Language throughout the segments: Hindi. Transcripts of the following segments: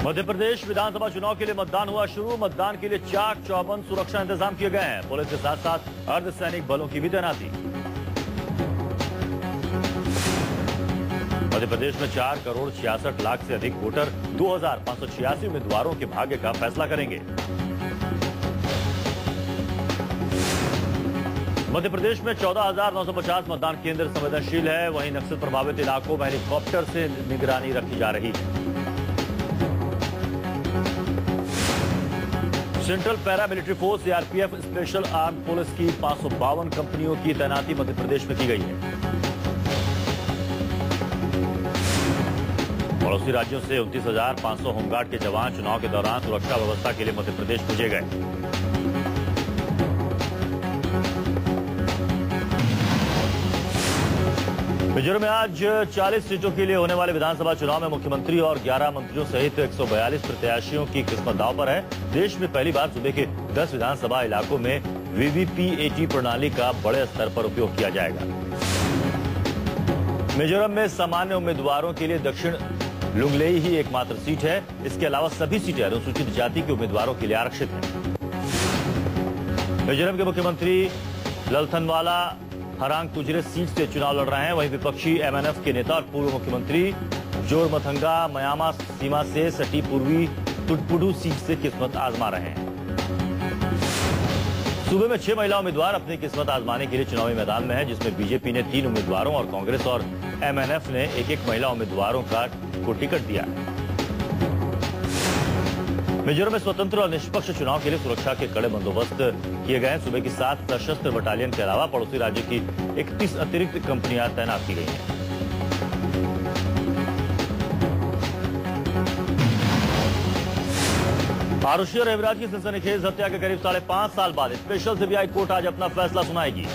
मध्य प्रदेश विधानसभा चुनाव के लिए मतदान हुआ शुरू। मतदान के लिए चाक चौबंद सुरक्षा इंतजाम किए गए हैं। पुलिस के साथ साथ अर्धसैनिक बलों की भी तैनाती। मध्य प्रदेश में 4 करोड़ 66 लाख से अधिक वोटर 2586 उम्मीदवारों के भाग्य का फैसला करेंगे। मध्य प्रदेश में 14,950 मतदान केंद्र संवेदनशील है। वहीं नक्सल प्रभावित इलाकों में हेलीकॉप्टर से निगरानी रखी जा रही है। Central para military force CRPF special arm police की 552 कंपनियों की तैनाती मध्य प्रदेश में की गई है। पड़ोसी राज्यों से 29,500 होमगार्ड के जवान चुनाव के दौरान सुरक्षा व्यवस्था के लिए मध्य प्रदेश भेजे गए। मिजोरम में आज 40 सीटों के लिए होने वाले विधानसभा चुनाव में मुख्यमंत्री और 11 मंत्रियों सहित 142 प्रत्याशियों की किस्मत दांव पर है। देश में पहली बार सूबे के 10 विधानसभा इलाकों में वीवीपीएटी प्रणाली का बड़े स्तर पर उपयोग किया जाएगा। मिजोरम में सामान्य उम्मीदवारों के लिए दक्षिण लुंगलेई ही एकमात्र सीट है। इसके अलावा सभी सीटें अनुसूचित जाति के उम्मीदवारों के लिए आरक्षित हैं। मिजोरम के मुख्यमंत्री ललथनवाला हरांग तुजरे सीट से चुनाव लड़ रहे हैं। वहीं विपक्षी एमएनएफ के नेता और पूर्व मुख्यमंत्री जोरमथंगा मयामा सीमा से सटी पूर्वी तुटपुडू सीट से किस्मत आजमा रहे हैं। सूबे में 6 महिला उम्मीदवार अपनी किस्मत आजमाने के लिए चुनावी मैदान में है, जिसमें बीजेपी ने 3 उम्मीदवारों और कांग्रेस और एमएनएफ ने एक महिला उम्मीदवारों को टिकट दिया है। मिजोरम में स्वतंत्र और निष्पक्ष चुनाव के लिए सुरक्षा के कड़े बंदोबस्त किए गए हैं। सूबे की 7 सशस्त्र बटालियन के अलावा पड़ोसी राज्य की 31 अतिरिक्त कंपनियां तैनात की गई हैं। आरुषि और हेमराज की सनसनीखेज हत्या के करीब 5.5 साल बाद स्पेशल सीबीआई कोर्ट आज अपना फैसला सुनाएगी।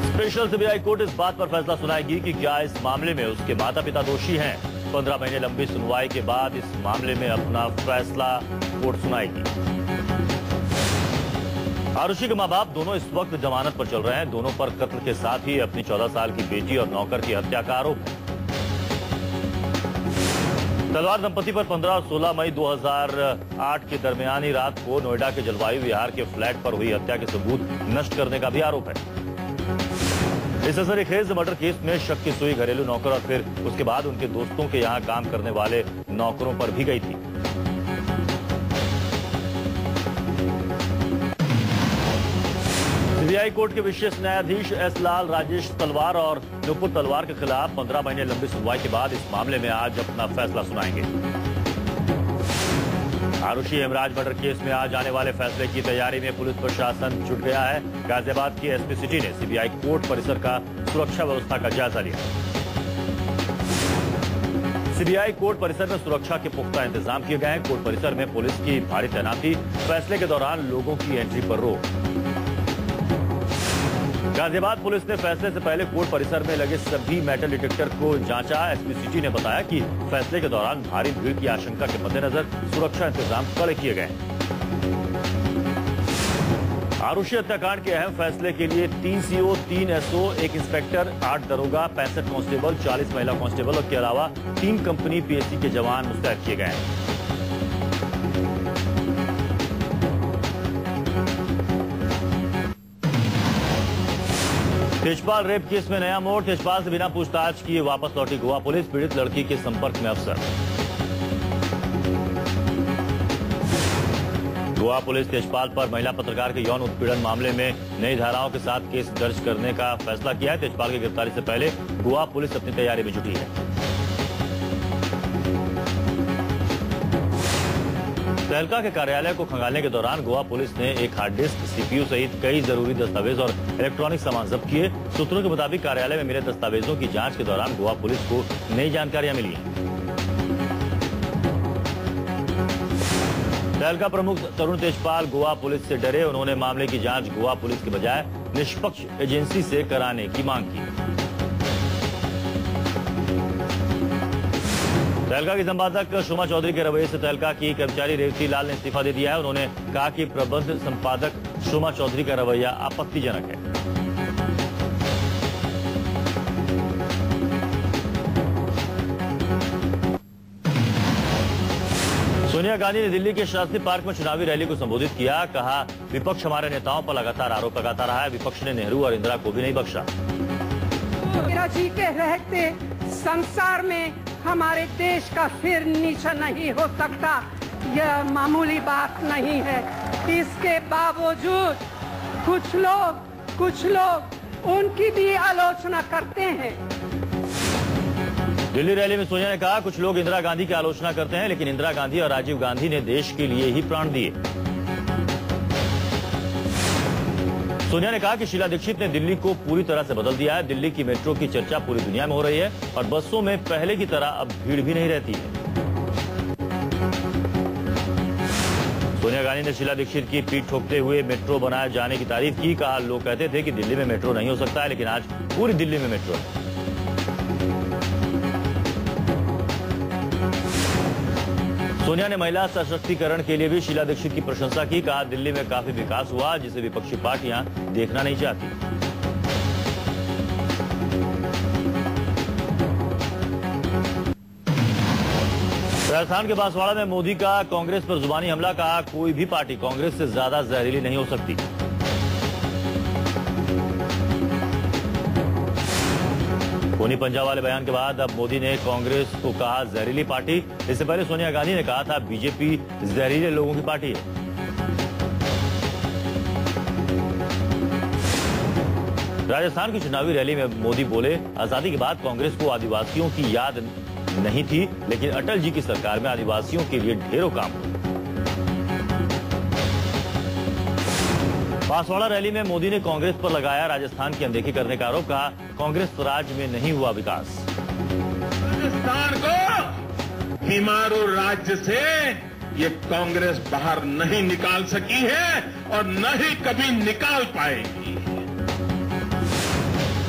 स्पेशल सीबीआई कोर्ट इस बात पर फैसला सुनाएगी कि क्या इस मामले में उसके माता पिता दोषी हैं। 15 महीने लंबी सुनवाई के बाद इस मामले में अपना फैसला कोर्ट सुनाएगी। आरुषि के मां बाप दोनों इस वक्त जमानत पर चल रहे हैं। दोनों पर कत्ल के साथ ही अपनी 14 साल की बेटी और नौकर की हत्या का आरोप है। तलवार दंपति पर 15 और 16 मई 2008 के दरमियानी रात को नोएडा के जलवायु विहार के फ्लैट पर हुई हत्या के सबूत नष्ट करने का भी आरोप है। इस सनसनीखेज मर्डर केस में शक की सुई घरेलू नौकर और फिर उसके बाद उनके दोस्तों के यहां काम करने वाले नौकरों पर भी गई थी। सीबीआई कोर्ट के विशेष न्यायाधीश एस लाल, राजेश तलवार और नुपुर तलवार के खिलाफ 15 महीने लंबी सुनवाई के बाद इस मामले में आज अपना फैसला सुनाएंगे। आरुषि हेमराज मर्डर केस में आज आने वाले फैसले की तैयारी में पुलिस प्रशासन जुट गया है। गाजियाबाद की एसपी सिटी ने सीबीआई कोर्ट परिसर का सुरक्षा व्यवस्था का जायजा लिया। सीबीआई कोर्ट परिसर में सुरक्षा के पुख्ता इंतजाम किए गए हैं। कोर्ट परिसर में पुलिस की भारी तैनाती, फैसले के दौरान लोगों की एंट्री पर रोक। गाजियाबाद पुलिस ने फैसले से पहले कोर्ट परिसर में लगे सभी मेटल डिटेक्टर को जांचा। एसपी सिटी ने बताया कि फैसले के दौरान भारी भीड़ की आशंका के मद्देनजर सुरक्षा इंतजाम कड़े किए गए। आरुषि हत्याकांड के अहम फैसले के लिए 3 सीओ, 3 एसओ, 1 इंस्पेक्टर, 8 दरोगा, 65 कांस्टेबल, 40 महिला कांस्टेबल के अलावा 3 कंपनी पीएससी के जवान मुस्तैद किए गए हैं। तेजपाल रेप केस में नया मोड़। तेजपाल से बिना पूछताछ किए वापस लौटी गोवा पुलिस। पीड़ित लड़की के संपर्क में अफसर। गोवा पुलिस तेजपाल पर महिला पत्रकार के यौन उत्पीड़न मामले में नई धाराओं के साथ केस दर्ज करने का फैसला किया है। तेजपाल की गिरफ्तारी से पहले गोवा पुलिस अपनी तैयारी में जुटी है। तहलका के कार्यालय को खंगालने के दौरान गोवा पुलिस ने एक हार्ड डिस्क, सीपीयू सहित कई जरूरी दस्तावेज और इलेक्ट्रॉनिक सामान जब्त किए। सूत्रों के मुताबिक कार्यालय में मिले दस्तावेजों की जांच के दौरान गोवा पुलिस को नई जानकारियां मिली। तहलका प्रमुख तरुण तेजपाल गोवा पुलिस से डरे। उन्होंने मामले की जांच गोवा पुलिस के बजाय निष्पक्ष एजेंसी से कराने की मांग की। तहलका की संपादक शोमा चौधरी के रवैये से तहलका की कर्मचारी रेवती लाल ने इस्तीफा दे दिया है। उन्होंने कहा कि प्रबंध संपादक शोमा चौधरी का रवैया आपत्तिजनक है। सोनिया गांधी ने दिल्ली के शास्त्री पार्क में चुनावी रैली को संबोधित किया। कहा, विपक्ष हमारे नेताओं पर लगातार आरोप लगाता रहा है। विपक्ष ने नेहरू और इंदिरा को भी नहीं बख्शा। इंदिरा जी के रहते संसार में हमारे देश का सिर नीचा नहीं हो सकता, यह मामूली बात नहीं है। इसके बावजूद कुछ लोग उनकी भी आलोचना करते हैं। दिल्ली रैली में सोनिया ने कहा, कुछ लोग इंदिरा गांधी की आलोचना करते हैं, लेकिन इंदिरा गांधी और राजीव गांधी ने देश के लिए ही प्राण दिए। सोनिया ने कहा कि शीला दीक्षित ने दिल्ली को पूरी तरह से बदल दिया है। दिल्ली की मेट्रो की चर्चा पूरी दुनिया में हो रही है और बसों में पहले की तरह अब भीड़ भी नहीं रहती है। सोनिया गांधी ने शीला दीक्षित की पीठ ठोकते हुए मेट्रो बनाए जाने की तारीफ की। कहा, लोग कहते थे कि दिल्ली में मेट्रो नहीं हो सकता है, लेकिन आज पूरी दिल्ली में मेट्रो है। सोनिया ने महिला सशक्तिकरण के लिए भी शीला दीक्षित की प्रशंसा की। कहा, दिल्ली में काफी विकास हुआ जिसे विपक्षी पार्टियां देखना नहीं चाहती। राजस्थान के बांसवाड़ा में मोदी का कांग्रेस पर जुबानी हमला। कहा, कोई भी पार्टी कांग्रेस से ज्यादा जहरीली नहीं हो सकती। खूनी पंजाब वाले बयान के बाद अब मोदी ने कांग्रेस को कहा जहरीली पार्टी। इससे पहले सोनिया गांधी ने कहा था बीजेपी जहरीले लोगों की पार्टी है। राजस्थान की चुनावी रैली में मोदी बोले, आजादी के बाद कांग्रेस को आदिवासियों की याद नहीं थी, लेकिन अटल जी की सरकार में आदिवासियों के लिए ढेरों काम हुए। बांसवाड़ा रैली में मोदी ने कांग्रेस पर लगाया राजस्थान की अनदेखी करने का आरोप। कहा, कांग्रेस राज्य में नहीं हुआ विकास। राजस्थान को हिमारू राज्य से ये कांग्रेस बाहर नहीं निकाल सकी है और न ही कभी निकाल पाएगी।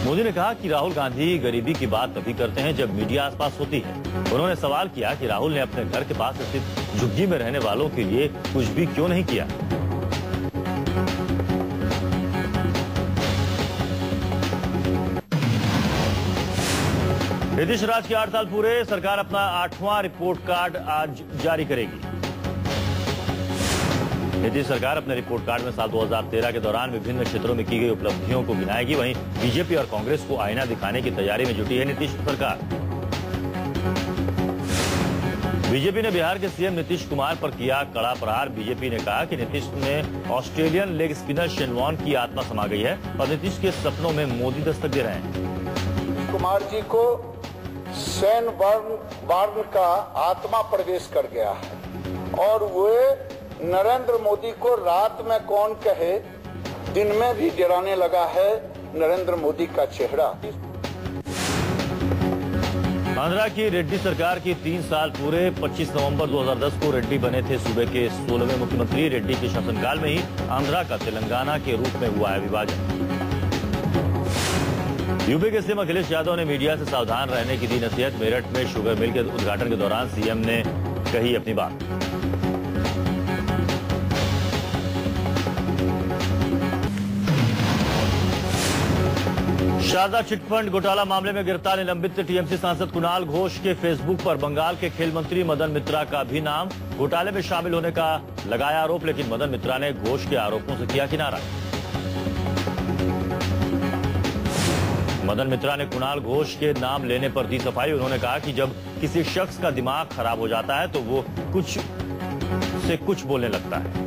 मोदी ने कहा कि राहुल गांधी गरीबी की बात तभी करते हैं जब मीडिया आसपास होती है। उन्होंने सवाल किया कि राहुल ने अपने घर के पास स्थित झुग्गी में रहने वालों के लिए कुछ भी क्यों नहीं किया। नीतीश राज के 8 साल पूरे, सरकार अपना 8वां रिपोर्ट कार्ड आज जारी करेगी। नीतीश सरकार अपने रिपोर्ट कार्ड में साल 2013 के दौरान विभिन्न क्षेत्रों में की गई उपलब्धियों को गिनाएगी। वहीं बीजेपी और कांग्रेस को आईना दिखाने की तैयारी में जुटी है नीतीश सरकार। बीजेपी ने बिहार के सीएम नीतीश कुमार पर किया कड़ा प्रहार। बीजेपी ने कहा कि नीतीश में Australian leg spinner Shane Warne की आत्मा समा गई है और नीतीश के सपनों में मोदी दस्तक दे रहे हैं। कुमार जी को शेन वॉर्न का आत्मा प्रवेश कर गया है और वे नरेंद्र मोदी को रात में कौन कहे दिन में भी डराने लगा है नरेंद्र मोदी का चेहरा। आंध्रा की रेड्डी सरकार की 3 साल पूरे। 25 नवंबर 2010 को रेड्डी बने थे सूबे के 16वें मुख्यमंत्री। रेड्डी के शासनकाल में ही आंध्रा का तेलंगाना के रूप में हुआ है विभाजन। यूपी के सीएम अखिलेश यादव ने मीडिया से सावधान रहने की दी नसीहत। मेरठ में शुगर मिल के उद्घाटन के दौरान सीएम ने कही अपनी बात। शारदा चिटफंड घोटाला मामले में गिरफ्तार निलंबित टीएमसी सांसद कुणाल घोष के फेसबुक पर बंगाल के खेल मंत्री मदन मित्रा का भी नाम। घोटाले में शामिल होने का लगाया आरोप, लेकिन मदन मित्रा ने घोष के आरोपों से किया किनारा। मदन मित्रा ने कुणाल घोष के नाम लेने पर दी सफाई। उन्होंने कहा कि जब किसी शख्स का दिमाग खराब हो जाता है तो वो कुछ से कुछ बोलने लगता है।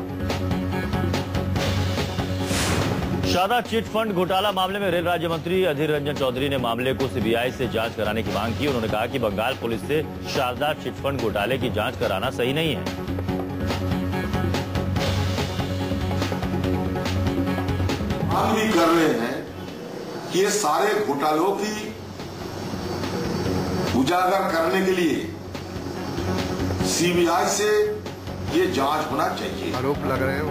शारदा चिट फंड घोटाला मामले में रेल राज्य मंत्री अधीर रंजन चौधरी ने मामले को सीबीआई से जांच कराने की मांग की। उन्होंने कहा कि बंगाल पुलिस से शारदा चिट फंड घोटाले की जांच कराना सही नहीं है। हम भी कर रहे हैं कि ये सारे घोटालों की उजागर करने के लिए सीबीआई से ये जांच होना चाहिए। आरोप लग रहे हैं।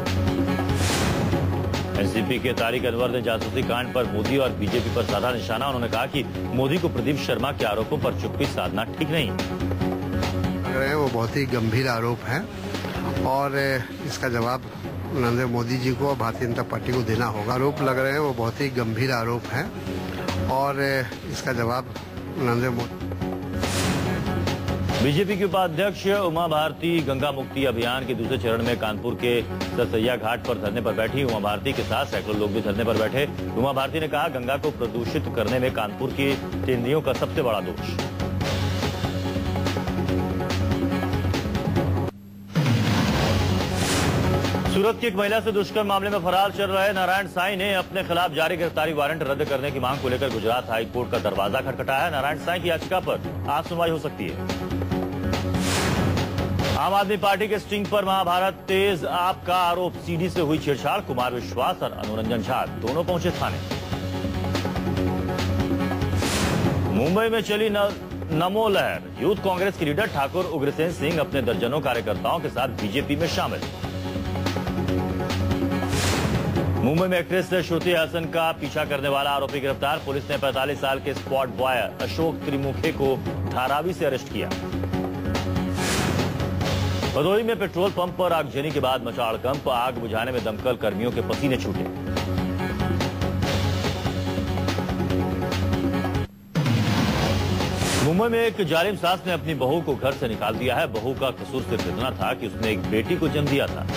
एनसीपी के तारिक अनवर ने जासूसी कांड पर मोदी और बीजेपी पर साधा निशाना। उन्होंने कहा कि मोदी को प्रदीप शर्मा के आरोपों पर चुप्पी साधना ठीक नहीं लग रहे हैं। वो बहुत ही गंभीर आरोप है और इसका जवाब नरेंद्र मोदी जी को और भारतीय जनता पार्टी को देना होगा। आरोप लग रहे हैं वो बहुत ही गंभीर आरोप है और इसका जवाब नरेंद्र मोदी। बीजेपी की उपाध्यक्ष उमा भारती गंगा मुक्ति अभियान के दूसरे चरण में कानपुर के सरसैया घाट पर धरने पर बैठी। उमा भारती के साथ सैकड़ों लोग भी धरने पर बैठे। उमा भारती ने कहा, गंगा को प्रदूषित करने में कानपुर की तेंदुओं का सबसे बड़ा दोष। सूरत की एक महिला से दुष्कर्म मामले में फरार चल रहे नारायण साईं ने अपने खिलाफ जारी गिरफ्तारी वारंट रद्द करने की मांग को लेकर गुजरात हाई कोर्ट का दरवाजा खटखटाया। नारायण साईं की याचिका पर आज सुनवाई हो सकती है। आम आदमी पार्टी के स्टिंग पर महाभारत तेज आप का आरोप, सीडी से हुई छेड़छाड़। कुमार विश्वास और अनुरंजन झा दोनों पहुंचे थाने। मुंबई में चली नमो लहर, यूथ कांग्रेस के लीडर ठाकुर उग्रसेन सिंह अपने दर्जनों कार्यकर्ताओं के साथ बीजेपी में शामिल। मुंबई में एक्ट्रेस श्रुति हसन का पीछा करने वाला आरोपी गिरफ्तार। पुलिस ने 45 साल के स्पॉट बॉय अशोक त्रिमुखे को धारावी से अरेस्ट किया। भदोही में पेट्रोल पंप पर आगजनी के बाद मचा हड़कंप, आग बुझाने में दमकल कर्मियों के पसीने छूटे। मुंबई में एक जालिम सास ने अपनी बहू को घर से निकाल दिया है। बहू का कसूर सिर्फ इतना था कि उसने एक बेटी को जन्म दिया था।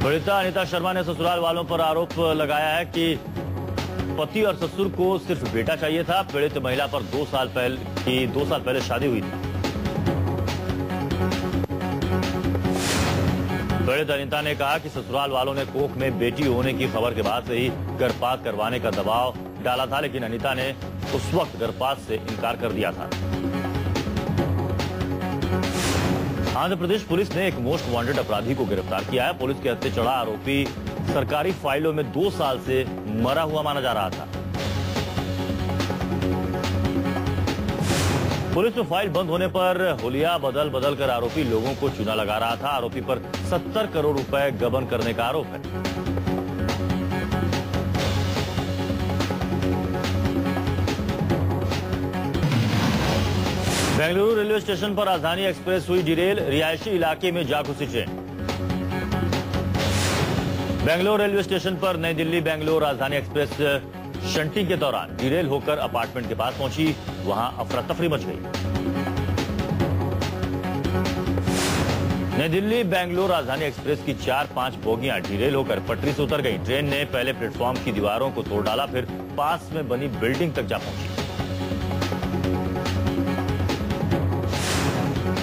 पीड़िता अनिता शर्मा ने ससुराल वालों पर आरोप लगाया है कि पति और ससुर को सिर्फ बेटा चाहिए था। पीड़ित महिला पर 2 साल पहले शादी हुई थी। पीड़ित अनिता ने कहा कि ससुराल वालों ने कोख में बेटी होने की खबर के बाद से ही गर्भपात करवाने का दबाव डाला था, लेकिन अनिता ने उस वक्त गर्भपात से इनकार कर दिया था। आंध्र प्रदेश पुलिस ने एक मोस्ट वांटेड अपराधी को गिरफ्तार किया है। पुलिस के हत्थे चढ़ा आरोपी सरकारी फाइलों में 2 साल से मरा हुआ माना जा रहा था। पुलिस में फाइल बंद होने पर हुलिया बदल बदल कर आरोपी लोगों को चूना लगा रहा था। आरोपी पर 70 करोड़ रुपए गबन करने का आरोप है। बेंगलुरु रेलवे स्टेशन पर राजधानी एक्सप्रेस हुई डिरेल, रिहायशी इलाके में जा घुसी ट्रेन। बेंगलुरु रेलवे स्टेशन पर नई दिल्ली बेंगलुरु राजधानी एक्सप्रेस शंटिंग के दौरान डिरेल होकर अपार्टमेंट के पास पहुंची। वहां अफरा तफरी मच गई। नई दिल्ली बेंगलुरु राजधानी एक्सप्रेस की 4-5 बोगियां डिरेल होकर पटरी से उतर गई। ट्रेन ने पहले प्लेटफॉर्म की दीवारों को तोड़ डाला, फिर पास में बनी बिल्डिंग तक जा पहुंची।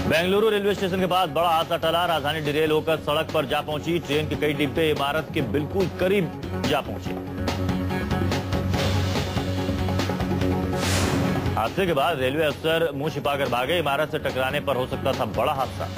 बेंगलुरु रेलवे स्टेशन के पास बड़ा हादसा टला। राजधानी डिरेल होकर सड़क पर जा पहुंची। ट्रेन के कई डिब्बे इमारत के बिल्कुल करीब जा पहुंचे। हादसे के बाद रेलवे अफसर मुंह छिपाकर भागे। इमारत से टकराने पर हो सकता था बड़ा हादसा।